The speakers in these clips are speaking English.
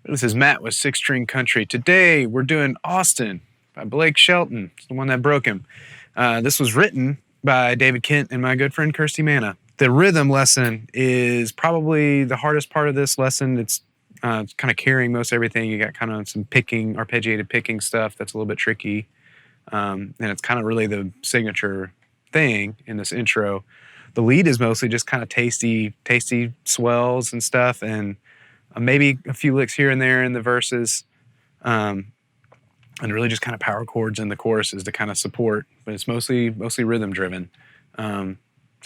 This is Matt with Six String Country. Today we're doing Austin by Blake Shelton. It's the one that broke him. This was written by David Kent and my good friend Kirsty Manna. The rhythm lesson is probably the hardest part of this lesson. It's kind of carrying most everything. You got kind of some picking, arpeggiated picking stuff that's a little bit tricky. And it's kind of really the signature thing in this intro. The lead is mostly just kind of tasty swells and stuff, and maybe a few licks here and there in the verses, and really just kind of power chords in the choruses to kind of support, but it's mostly rhythm driven. So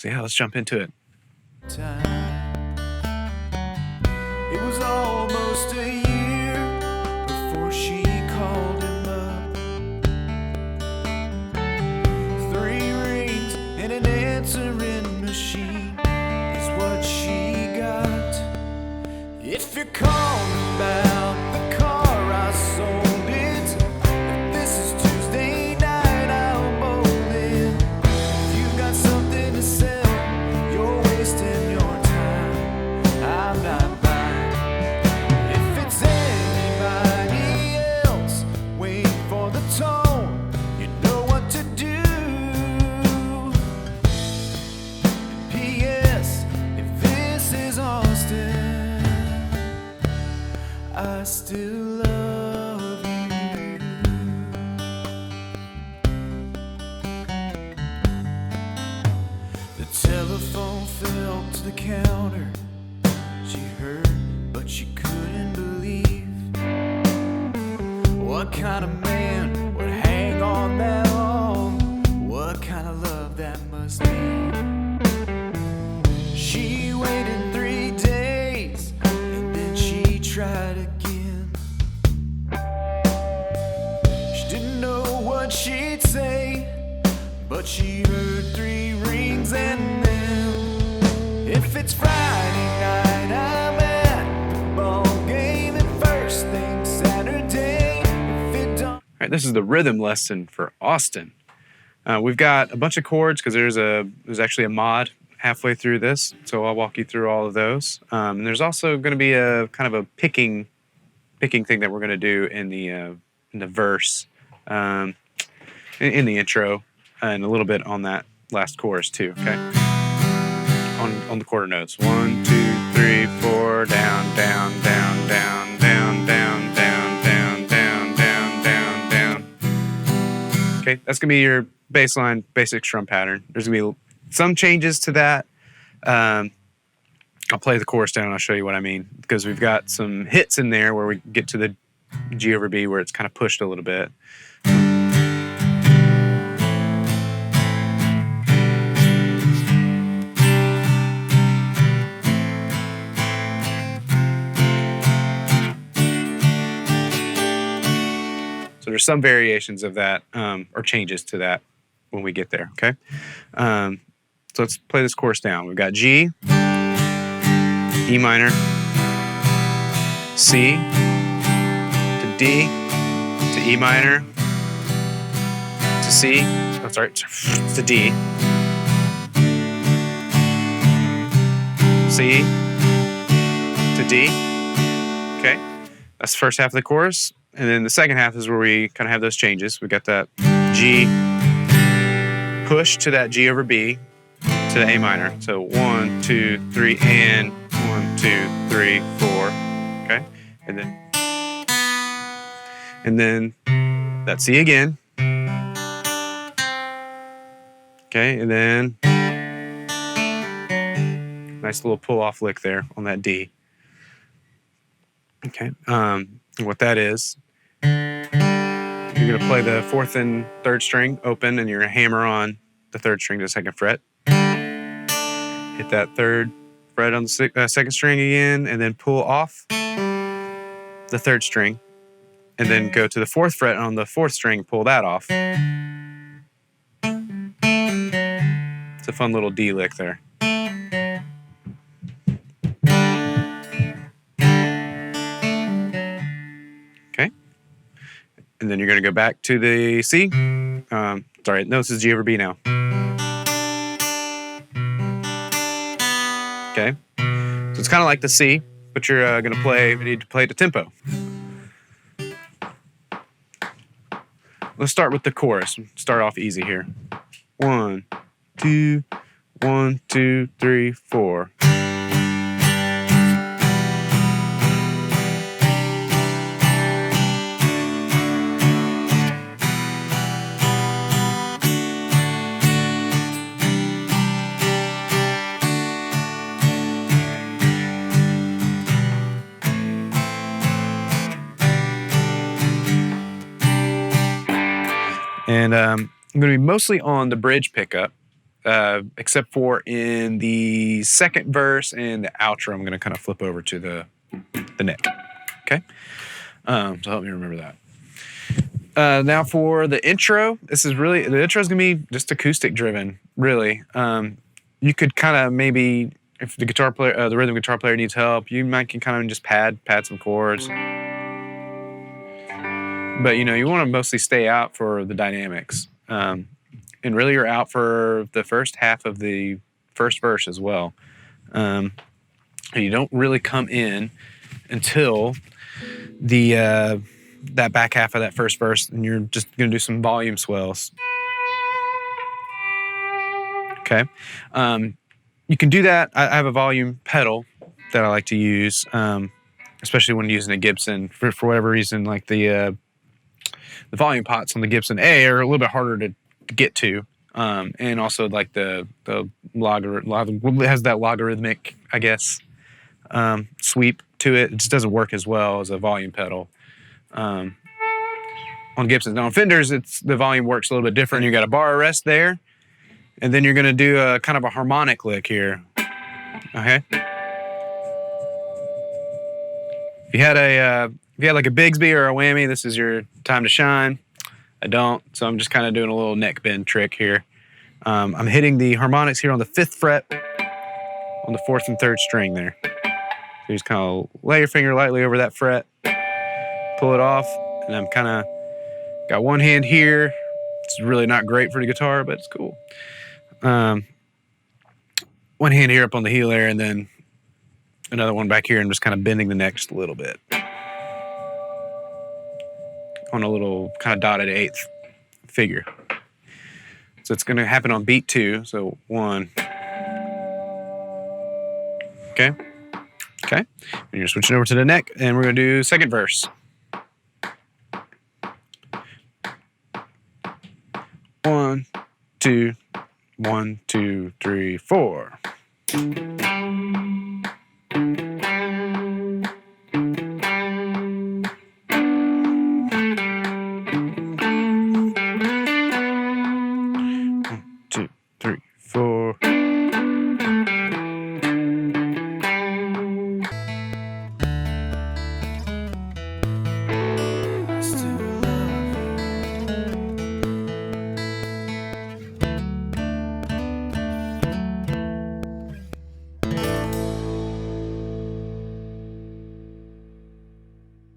yeah, let's jump into it. It was almost a year before she called him up. 3 rings and an answering machine is what she got. If you're calling about the car I sold it, if this is Tuesday night I'll bowl it. If you got something to sell, you're wasting your time, I'm not buying. If it's anybody else, wait for the tone, you know what to do. P.S. if this is Austin, I still love you. The telephone fell to the counter. She heard, but she couldn't believe. What kind of man would hang on that long? What kind of love that must be? She waited 3 days and then she tried again. She didn't know what she'd say, but she heard 3 rings and then, if it's Friday night, I'm at the ball game, and first thing Saturday, if it don't. All right, this is the rhythm lesson for Austin. We've got a bunch of chords because there's actually a mod halfway through this, so I'll walk you through all of those. And there's also going to be a kind of a picking thing that we're going to do in the verse, in the intro, and a little bit on that last chorus too. Okay, on the quarter notes. 1, 2, 3, 4, down, down, down, down, down, down, down, down, down, down, down, down. Okay, that's gonna be your baseline, basic strum pattern. There's gonna be some changes to that. I'll play the chorus down and I'll show you what I mean, because we've got some hits in there where we get to the G over B where it's kind of pushed a little bit. So there's some variations of that, or changes to that when we get there, okay? So let's play this chorus down. We've got G, E minor, C, to D, to E minor, to C, to D, C, to D, okay? That's the first half of the chorus. And then the second half is where we kind of have those changes. We got that G push to that G over B to the A minor. So 1, 2, 3, and 1, 2, 3, 4. Okay, and then that C again. Okay, and then nice little pull off lick there on that D. Okay, and what that is, you're going to play the 4th and 3rd string open, and you're going to hammer on the 3rd string to the 2nd fret. Hit that 3rd fret on the 2nd string again, and then pull off the 3rd string, and then go to the 4th fret on the 4th string and pull that off. It's a fun little D lick there. Okay. And then you're going to go back to the C. Sorry, no, this is G over B now. Okay. So it's kind of like the C. but you're going to play. You need to play the tempo. Let's start with the chorus. Start off easy here. 1, 2, 1, 2, 3, 4. And I'm going to be mostly on the bridge pickup, except for in the second verse and the outro. I'm going to kind of flip over to the neck. Okay, so help me remember that. Now for the intro, the intro is going to be just acoustic driven, really. You could kind of maybe, if the rhythm guitar player needs help, you might can kind of just pad some chords. But you want to mostly stay out for the dynamics, and really you're out for the first half of the first verse as well. And you don't really come in until the that back half of that first verse, and you're just going to do some volume swells. Okay, you can do that. I have a volume pedal that I like to use, especially when using a Gibson for whatever reason, like the volume pots on the Gibson A are a little bit harder to get to, and also like the logarithmic, has that logarithmic, I guess, sweep to it. It just doesn't work as well as a volume pedal on Gibsons. Now on Fenders, the volume works a little bit different. You got a bar arrest there, and then you're going to do a kind of a harmonic lick here. Okay. If you had like a Bigsby or a whammy, this is your time to shine. I don't, so I'm just kind of doing a little neck bend trick here. I'm hitting the harmonics here on the 5th fret, on the 4th and 3rd string there. So you just kind of lay your finger lightly over that fret, pull it off, and I'm kind of got one hand here. It's really not great for the guitar, but it's cool. One hand here up on the heel there, and then another one back here. I'm just kind of bending the neck just a little bit on a little kind of dotted 8th figure. So it's going to happen on beat 2. So 1. Okay. Okay. And you're switching over to the neck, and we're going to do second verse. 1, 2, 1, 2, 3, 4. Two, 3,